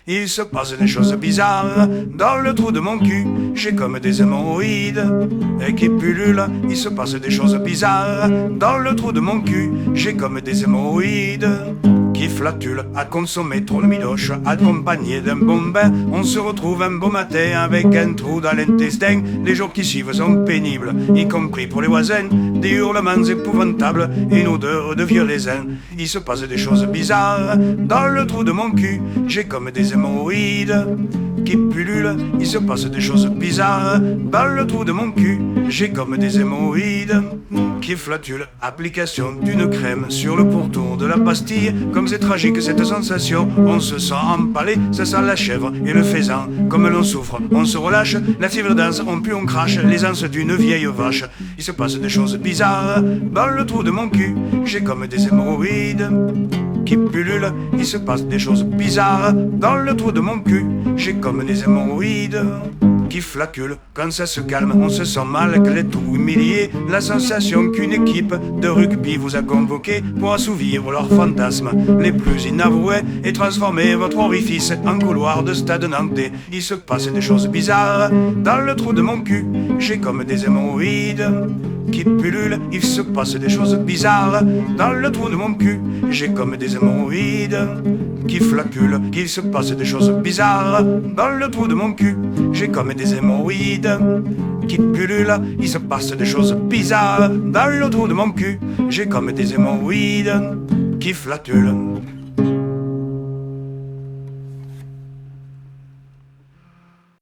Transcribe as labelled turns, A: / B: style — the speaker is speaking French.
A: il se passe des choses bizarres dans le trou de mon cul. J'ai comme des hémorroïdes et qui pullulent. Il se passe des choses bizarres dans le trou de mon cul. J'ai comme des hémorroïdes qui flatulent à consommer trop de miloche accompagné d'un bon bain. On se retrouve un beau matin avec un trou dans l'intestin. Les jours qui suivent sont pénibles, y compris pour les voisins. Des hurlements épouvantables et une odeur de vieux raisin. Il se passe des choses bizarres dans le trou de mon cul. J'ai comme des hémorroïdes qui pullulent. Il se passe des choses bizarres dans le trou de mon cul. J'ai comme des hémorroïdes qui flatulent. Application d'une crème sur le pourtour de la pastille. Comme c'est tragique cette sensation, on se sent empalé, ça sent la chèvre et le faisan. Comme l'on souffre, on se relâche, la fièvre danse, on pue, on crache, les anses d'une vieille vache. Il se passe des choses bizarres dans le trou de mon cul. J'ai comme des hémorroïdes qui pullulent. Il se passe des choses bizarres dans le trou de mon cul. J'ai comme des hémorroïdes qui flaculent. Quand ça se calme, on se sent mal, que les trous humiliés. La sensation qu'une équipe de rugby vous a convoqué pour assouvir leurs fantasmes les plus inavoués et transformer votre orifice en couloir de stade nantais. Il se passe des choses bizarres dans le trou de mon cul. J'ai comme des hémorroïdes qui pullulent. Il se passe des choses bizarres dans le trou de mon cul. J'ai comme des hémorroïdes qui flaculent. Il se passe des choses bizarres dans le trou de mon cul. J'ai comme des hémorroïdes qui pullulent. Il se passe des choses bizarres dans le trou de mon cul. J'ai comme des hémorroïdes qui flatulent.